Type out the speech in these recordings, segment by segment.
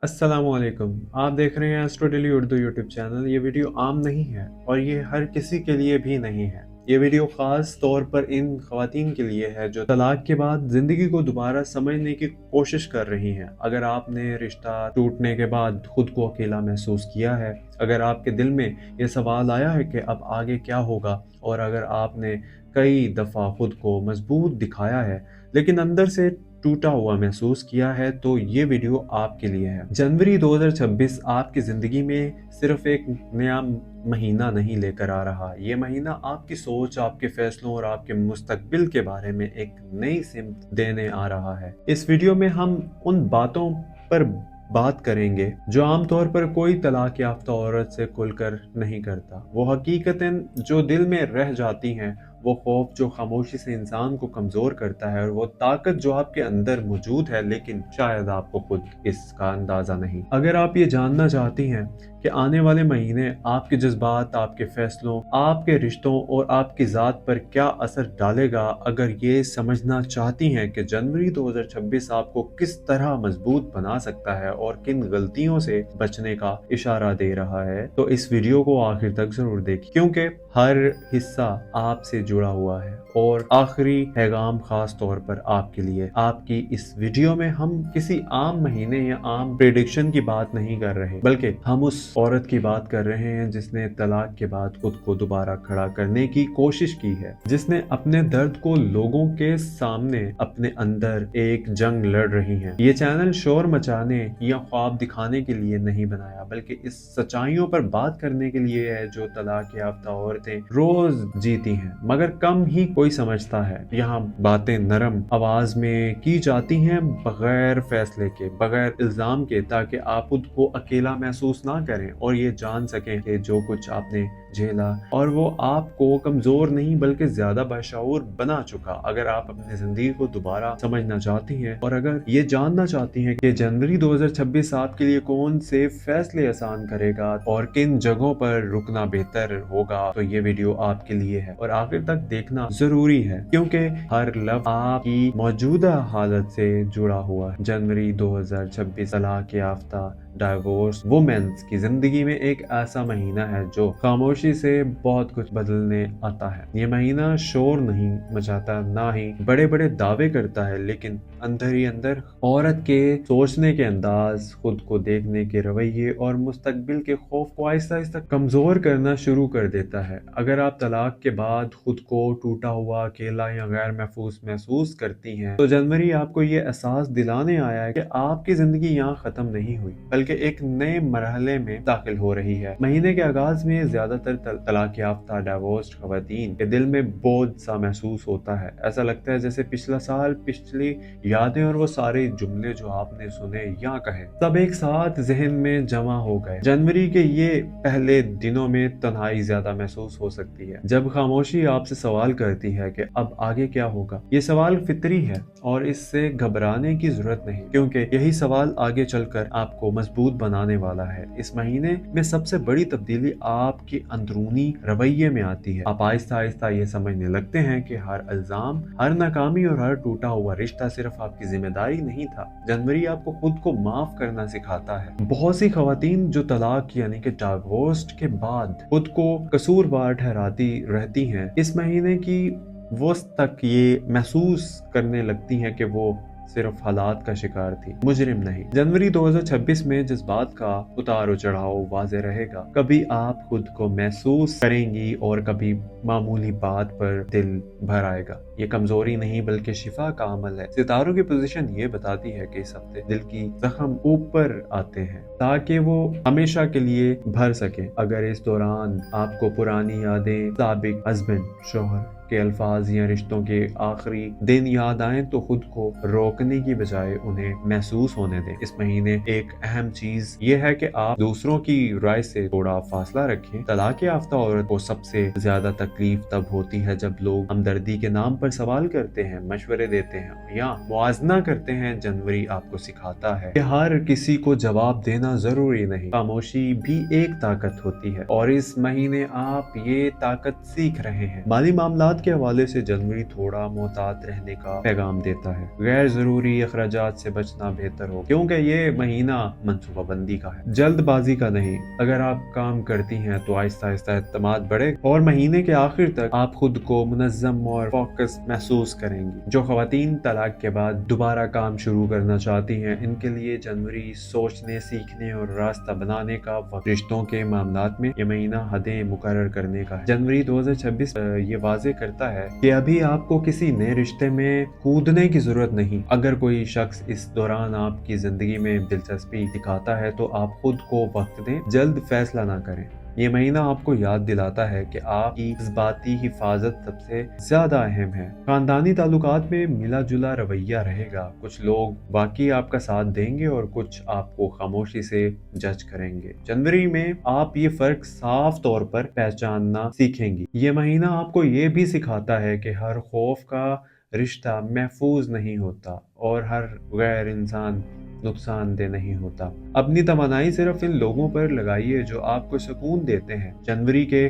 अस्सलामुअलैकुम। आप देख रहे हैं astro daily Urdu YouTube channel. ये वीडियो आम नहीं है और ये हर किसी के लिए भी नहीं है। ये वीडियो ख़ास तौर पर इन ख़वातीन के लिए है जो तलाक के बाद ज़िंदगी को दोबारा समझने की कोशिश कर रही हैं। अगर आपने रिश्ता टूटने के बाद खुद को अकेला महसूस किया है, अगर आपके दिल में ये सवाल आया है कि अब आगे क्या होगा, और अगर आपने कई दफ़ा खुद को मजबूत दिखाया है लेकिन अंदर से टूटा हुआ महसूस किया है, तो ये वीडियो आपके लिए है। जनवरी 2026 आपकी ज़िंदगी में सिर्फ एक नया महीना नहीं लेकर आ रहा। ये महीना आपकी सोच, आपके फैसलों और आपके मुस्तकबिल के बारे में एक नई सिमत देने आ रहा है। इस वीडियो में हम उन बातों पर बात करेंगे जो आमतौर पर कोई तलाक याफ्ता औरत से खुलकर नहीं करता। वो हकीकतें जो दिल में रह जाती हैं, वो खौफ जो खामोशी से इंसान को कमज़ोर करता है, और वो ताकत जो आपके अंदर मौजूद है लेकिन शायद आपको खुद इसका अंदाज़ा नहीं। अगर आप ये जानना चाहती हैं कि आने वाले महीने आपके जज्बात, आपके फैसलों, आपके रिश्तों और आपकी ज़ात पर क्या असर डालेगा, अगर ये समझना चाहती हैं कि जनवरी 2026 आपको किस तरह मजबूत बना सकता है और किन गलतियों से बचने का इशारा दे रहा है, तो इस वीडियो को आखिर तक ज़रूर देखिए, क्योंकि हर हिस्सा आपसे जुड़ा हुआ है और आखिरी पैगाम खास तौर पर आपके लिए। आपकी इस वीडियो में हम किसी आम महीने या आम प्रेडिक्शन की बात नहीं कर रहे, बल्कि हम उस औरत की बात कर रहे हैं जिसने तलाक के बाद खुद को दोबारा खड़ा करने की कोशिश की है, जिसने अपने दर्द को लोगों के सामने अपने अंदर एक जंग लड़ रही है। ये चैनल शोर मचाने या ख्वाब दिखाने के लिए नहीं बनाया, बल्कि इस सच्चाइयों पर बात करने के लिए है जो तलाक याफ्ता औरतें रोज जीती हैं मगर कम ही कोई समझता है। यहाँ बातें नरम आवाज में की जाती हैं, बगैर फैसले के, बगैर इल्जाम के, ताकि आप खुद को अकेला महसूस ना करें और ये जान सकें कि जो कुछ आपने झेला और वो आपको कमजोर नहीं बल्कि ज्यादा बाशऊर बना चुका। अगर आप अपनी जिंदगी को दोबारा समझना चाहती हैं और अगर ये जानना चाहती हैं कि जनवरी 2026 आपके लिए कौन से फैसले आसान करेगा और किन जगहों पर रुकना बेहतर होगा, तो ये वीडियो आपके लिए है और आखिर तक देखना जरूरी है, क्योंकि हर लफ्ज आपकी मौजूदा हालत से जुड़ा हुआ है। जनवरी 2026 तलाक याफ्ता डाइवोर्स वुमेन्स की जिंदगी में एक ऐसा महीना है जो खामोशी से बहुत कुछ बदलने आता है। ये महीना शोर नहीं मचाता, ना ही बड़े बड़े दावे करता है, लेकिन अंदर ही अंदर औरत के सोचने के अंदाज, खुद को देखने के रवैये और मुस्तकबिल के खौफ को आहिस्ता आहिस्ता कमजोर करना शुरू कर देता है। अगर आप तलाक के बाद खुद को टूटा हुआ, अकेला या गैर महसूस करती हैं, तो जनवरी आपको ये एहसास दिलाने आया है कि आपकी जिंदगी यहाँ खत्म नहीं हुई बल्कि एक नए मरहले में दाखिल हो रही है। महीने के आगाज में ज्यादातर तलाक याफ्ता डाइवोर्स्ड खवातीन के दिल में बोझ सा महसूस होता है। ऐसा लगता है जैसे पिछला साल, पिछली यादें और वो सारे जुमले जो आपने सुने या कहे, सब एक साथ जहन में जमा हो गए। जनवरी के ये पहले दिनों में तन्हाई ज्यादा महसूस हो सकती है, जब खामोशी आपसे सवाल करती है कि अब आगे क्या होगा। ये सवाल फितरी है और इससे घबराने की जरूरत नहीं, क्योंकि यही सवाल आगे चलकर आपको मजबूत बनाने वाला है। इस महीने में सबसे बड़ी तब्दीली आपके अंदरूनी रवैये में आती है। आप आहिस्ता आहिस्ता ये समझने लगते हैं कि हर इल्जाम, हर नाकामी और हर टूटा हुआ रिश्ता सिर्फ आपकी जिम्मेदारी नहीं था। जनवरी आपको खुद को माफ करना सिखाता है। बहुत सी खवातीन जो तलाक यानी कि डाइवोर्स के बाद खुद को कसूरवार ठहराती रहती हैं, इस महीने की वस्त तक ये महसूस करने लगती हैं कि वो सिर्फ हालात का शिकार थी, मुजरिम नहीं। जनवरी 2026 में जज्बात का उतार चढ़ाव वाज़े रहेगा। कभी आप खुद को महसूस करेंगी और कभी मामूली बात पर दिल भर आएगा। ये कमजोरी नहीं बल्कि शिफा का अमल है। सितारों की पोजीशन ये बताती है कि इस हफ्ते दिल की जख्म ऊपर आते हैं ताकि वो हमेशा के लिए भर सके। अगर इस दौरान आपको पुरानी यादें, साबिक हस्बैंड, शोहर के अल्फाज या रिश्तों के आखिरी दिन याद आए, तो खुद को रोकने की बजाय उन्हें महसूस होने दें। इस महीने एक अहम चीज ये है कि आप दूसरों की राय से थोड़ा फासला रखें। तलाक याफ्ता औरत को सबसे ज्यादा तकलीफ तब होती है जब लोग हमदर्दी के नाम पर सवाल करते हैं, मशवरे देते हैं या मुआजना करते हैं। जनवरी आपको सिखाता है कि हर किसी को जवाब देना जरूरी नहीं, खामोशी भी एक ताकत होती है, और इस महीने आप ये ताकत सीख रहे हैं। माली मामलात اخراجات کے حوالے سے جنوری تھوڑا محتاط رہنے کا پیغام دیتا ہے۔ غیر ضروری اخراجات سے بچنا بہتر ہو کیونکہ یہ مہینہ منصوبہ بندی کا ہے، جلد بازی کا نہیں۔ اگر آپ کام کرتی ہیں تو آہستہ آہستہ اعتماد بڑھے اور مہینے کے آخر تک آپ خود کو منظم اور فوکس محسوس کریں گی۔ جو خواتین طلاق کے بعد دوبارہ کام شروع کرنا چاہتی ہیں، ان کے لیے جنوری سوچنے، سیکھنے اور راستہ بنانے کا وقت۔ رشتوں کے معاملات میں یہ مہینہ حدیں مقرر کرنے کا ہے۔ جنوری 2026 یہ واضح کرتا ہے کہ ابھی آپ کو کسی نئے رشتے میں کودنے کی ضرورت نہیں۔ اگر کوئی شخص اس دوران آپ کی زندگی میں دلچسپی دکھاتا ہے تو آپ خود کو وقت دیں، جلد فیصلہ نہ کریں۔ یہ مہینہ آپ کو یاد دلاتا ہے کہ آپ کی جذباتی حفاظت سب سے زیادہ اہم ہے۔ خاندانی تعلقات میں ملا جلا رویہ رہے گا، کچھ لوگ واقعی آپ کا ساتھ دیں گے اور کچھ آپ کو خاموشی سے جج کریں گے۔ جنوری میں آپ یہ فرق صاف طور پر پہچاننا سیکھیں گی۔ یہ مہینہ آپ کو یہ بھی سکھاتا ہے کہ ہر خوف کا رشتہ محفوظ نہیں ہوتا اور ہر غیر انسان نقصان دہ نہیں ہوتا۔ اپنی توانائی صرف ان لوگوں پر لگائیے جو آپ کو سکون دیتے ہیں۔ جنوری کے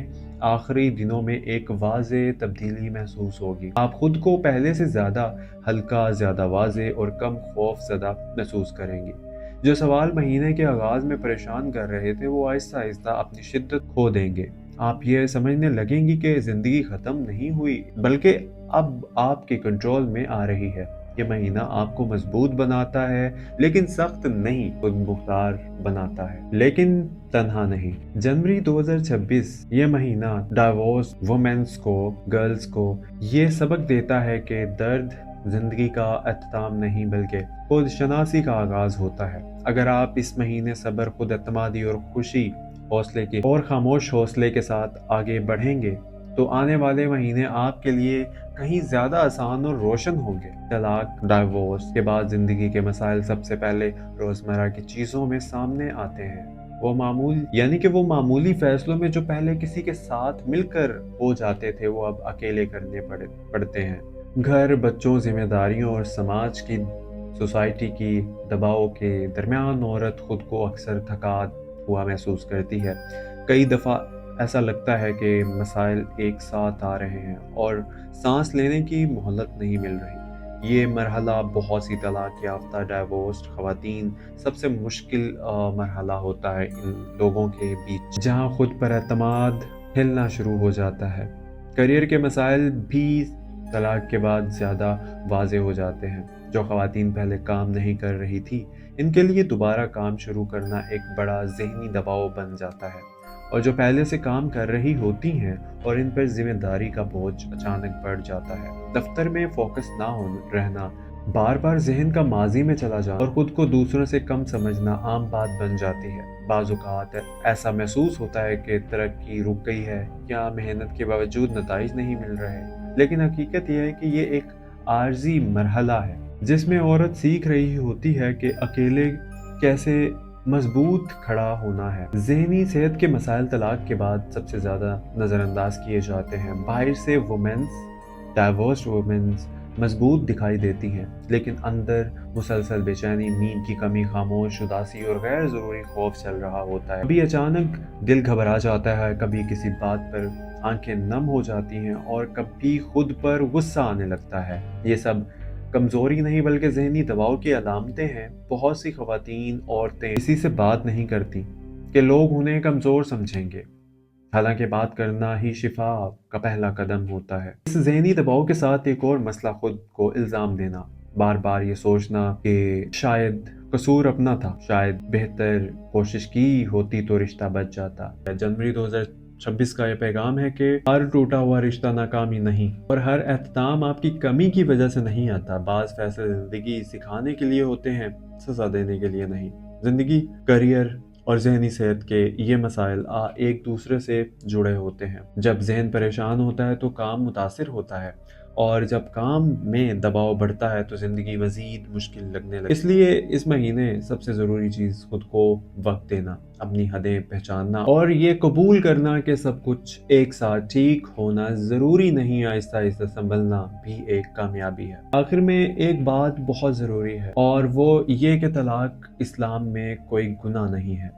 آخری دنوں میں ایک واضح تبدیلی محسوس ہوگی۔ آپ خود کو پہلے سے زیادہ ہلکا، زیادہ واضح اور کم خوف زدہ محسوس کریں گی۔ جو سوال مہینے کے آغاز میں پریشان کر رہے تھے وہ آہستہ آہستہ اپنی شدت کھو دیں گے۔ آپ یہ سمجھنے لگیں گی کہ زندگی ختم نہیں ہوئی بلکہ اب آپ کے کنٹرول میں آ رہی ہے۔ یہ مہینہ آپ کو مضبوط بناتا ہے لیکن سخت نہیں، خود مختار بناتا ہے لیکن تنہا نہیں۔ جنوری 2026 یہ مہینہ ڈائیورس وومنز کو، گرلز کو یہ سبق دیتا ہے کہ درد زندگی کا اختتام نہیں بلکہ خود شناسی کا آغاز ہوتا ہے۔ اگر آپ اس مہینے صبر، خود اعتمادی اور خوشی حوصلے کے اور خاموش حوصلے کے ساتھ آگے بڑھیں گے تو آنے والے مہینے آپ کے لیے کہیں زیادہ آسان اور روشن ہوں گے۔ طلاق، ڈائیورس کے بعد زندگی کے مسائل سب سے پہلے روزمرہ کی چیزوں میں سامنے آتے ہیں۔ وہ معمولی فیصلوں میں جو پہلے کسی کے ساتھ مل کر ہو جاتے تھے وہ اب اکیلے کرنے پڑتے ہیں۔ گھر، بچوں، ذمہ داریوں اور سوسائٹی کی دباؤ کے درمیان عورت خود کو اکثر تھکا ہوا محسوس کرتی ہے۔ کئی دفعہ ایسا لگتا ہے کہ مسائل ایک ساتھ آ رہے ہیں اور سانس لینے کی مہلت نہیں مل رہی۔ یہ مرحلہ بہت سی طلاق یافتہ ڈائیورسڈ خواتین سب سے مشکل مرحلہ ہوتا ہے ان لوگوں کے بیچ، جہاں خود پر اعتماد ہلنا شروع ہو جاتا ہے۔ کیریئر کے مسائل بھی طلاق کے بعد زیادہ واضح ہو جاتے ہیں۔ جو خواتین پہلے کام نہیں کر رہی تھی ان کے لیے دوبارہ کام شروع کرنا ایک بڑا ذہنی دباؤ بن جاتا ہے، اور جو پہلے سے کام کر رہی ہوتی ہیں اور ان پر ذمہ داری کا بوجھ اچانک بڑھ جاتا ہے۔ دفتر میں فوکس نہ رہنا، بار بار ذہن کا ماضی میں چلا جانا اور خود کو دوسروں سے کم سمجھنا عام بات بن جاتی ہے۔ بعض اوقات ایسا محسوس ہوتا ہے کہ ترقی رک گئی ہے یا محنت کے باوجود نتائج نہیں مل رہے، لیکن حقیقت یہ ہے کہ یہ ایک عارضی مرحلہ ہے جس میں عورت سیکھ رہی ہوتی ہے کہ اکیلے کیسے مضبوط کھڑا ہونا ہے۔ ذہنی صحت کے مسائل طلاق کے بعد سب سے زیادہ نظر انداز کیے جاتے ہیں۔ باہر سے ڈائیورسڈ وومنز مضبوط دکھائی دیتی ہیں لیکن اندر مسلسل بے چینی، نیند کی کمی، خاموش اداسی اور غیر ضروری خوف چل رہا ہوتا ہے۔ کبھی اچانک دل گھبرا جاتا ہے، کبھی کسی بات پر آنکھیں نم ہو جاتی ہیں اور کبھی خود پر غصہ آنے لگتا ہے۔ یہ سب کمزوری نہیں بلکہ ذہنی دباؤ کی علامتیں ہیں۔ بہت سی خواتین، عورتیں کسی سے بات نہیں کرتی کہ لوگ انہیں کمزور سمجھیں گے، حالانکہ بات کرنا ہی شفا کا پہلا قدم ہوتا ہے۔ اس ذہنی دباؤ کے ساتھ ایک اور مسئلہ خود کو الزام دینا، بار بار یہ سوچنا کہ شاید قصور اپنا تھا، شاید بہتر کوشش کی ہوتی تو رشتہ بچ جاتا۔ جنوری 2026 کا یہ پیغام ہے کہ ہر ٹوٹا ہوا رشتہ ناکامی نہیں اور ہر اختتام آپ کی کمی کی وجہ سے نہیں آتا۔ بعض فیصلے زندگی سکھانے کے لیے ہوتے ہیں، سزا دینے کے لیے نہیں۔ زندگی، کیریئر اور ذہنی صحت کے یہ مسائل ایک دوسرے سے جڑے ہوتے ہیں۔ جب ذہن پریشان ہوتا ہے تو کام متاثر ہوتا ہے، اور جب کام میں دباؤ بڑھتا ہے تو زندگی مزید مشکل لگنے لگتی ہے۔ اس لیے اس مہینے سب سے ضروری چیز خود کو وقت دینا، اپنی حدیں پہچاننا اور یہ قبول کرنا کہ سب کچھ ایک ساتھ ٹھیک ہونا ضروری نہیں۔ آہستہ آہستہ سنبھلنا بھی ایک کامیابی ہے۔ آخر میں ایک بات بہت ضروری ہے اور وہ یہ کہ طلاق اسلام میں کوئی گناہ نہیں ہے۔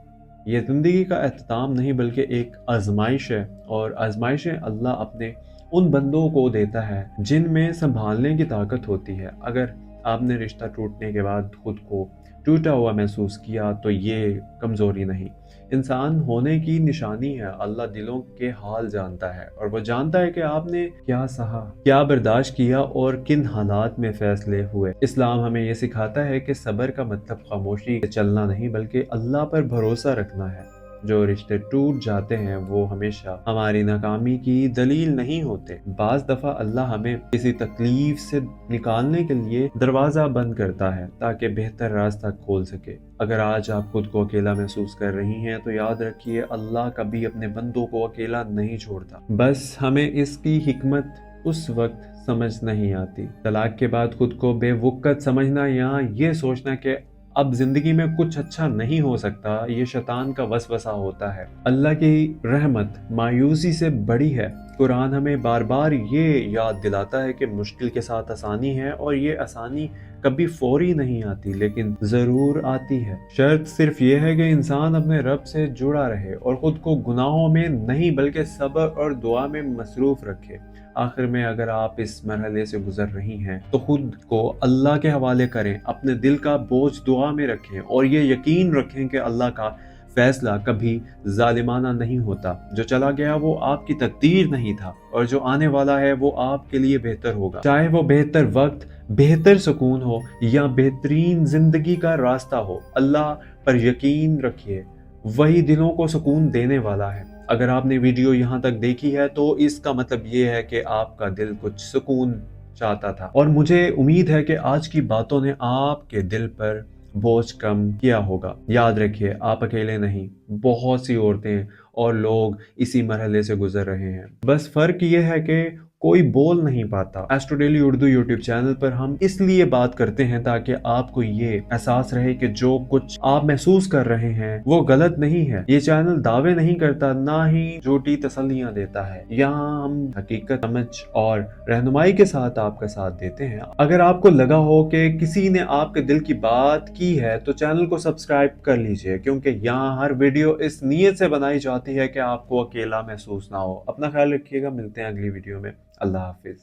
یہ زندگی کا اختتام نہیں بلکہ ایک آزمائش ہے، اور آزمائشیں اللہ اپنے उन बंदों को देता है जिनमें संभालने की ताकत होती है। अगर आपने रिश्ता टूटने के बाद खुद को टूटा हुआ महसूस किया तो ये कमजोरी नहीं, इंसान होने की निशानी है। अल्लाह दिलों के हाल जानता है और वो जानता है कि आपने क्या सहा, क्या बर्दाश्त किया और किन हालात में फैसले हुए। इस्लाम हमें ये सिखाता है कि सब्र का मतलब खामोशी से चलना नहीं बल्कि अल्लाह पर भरोसा रखना है। जो रिश्ते टूट जाते हैं वो हमेशा हमारी नाकामी की दलील नहीं होते। बाज दफा अल्लाह हमें किसी तकलीफ से निकालने के लिए दरवाजा बंद करता है ताकि बेहतर रास्ता खोल सके। अगर आज आप खुद को अकेला महसूस कर रही हैं तो याद रखिए अल्लाह कभी अपने बंदों को अकेला नहीं छोड़ता। बस हमें इसकी हिकमत उस वक्त समझ नहीं आती। तलाक के बाद खुद को बेवकूफ समझना या ये सोचना कि अब जिंदगी में कुछ अच्छा नहीं हो सकता, ये शैतान का वसवसा होता है। अल्लाह की रहमत मायूसी से बड़ी है। कुरान हमें बार बार ये याद दिलाता है कि मुश्किल के साथ आसानी है और ये आसानी कभी फौरी नहीं आती लेकिन जरूर आती है। शर्त सिर्फ ये है कि इंसान अपने रब से जुड़ा रहे और खुद को गुनाहों में नहीं बल्कि सब्र और दुआ में मसरूफ रखे। आखिर में अगर आप इस मरहले से गुजर रही हैं तो खुद को अल्लाह के हवाले करें, अपने दिल का बोझ दुआ में रखें और ये यकीन रखें कि अल्लाह का फैसला कभी जालिमाना नहीं होता। जो चला गया वो आपकी तकदीर नहीं था और जो आने वाला है वो आपके लिए बेहतर होगा। चाहे वो बेहतर वक्त, बेहतर सुकून हो या बेहतरीन जिंदगी का रास्ता हो, अल्लाह पर यकीन रखिए, वही दिलों को सुकून देने वाला है। अगर आपने वीडियो यहाँ तक देखी है तो इसका मतलब ये है कि आपका दिल कुछ सुकून चाहता था और मुझे उम्मीद है कि आज की बातों ने आपके दिल पर बोझ कम किया होगा। याद रखिए आप अकेले नहीं, बहुत सी औरतें और लोग इसी मरहले से गुजर रहे हैं। बस फर्क ये है कि कोई बोल नहीं पाता। Astro daily Urdu YouTube channel पर हम इसलिए बात करते हैं ताकि आपको ये एहसास रहे कि जो कुछ आप महसूस कर रहे हैं वो गलत नहीं है। ये चैनल दावे नहीं करता, ना ही झूठी तसल्लियां देता है। यहाँ हम हकीकत, समझ और रहनुमाई के साथ आपका साथ देते हैं। अगर आपको लगा हो कि किसी ने आपके दिल की बात की है तो चैनल को सब्सक्राइब कर लीजिए, क्योंकि यहाँ हर वीडियो इस नीयत से बनाई जाती है कि आपको अकेला महसूस ना हो। अपना ख्याल रखिएगा, मिलते हैं अगली वीडियो में। अल्लाह हाफिज।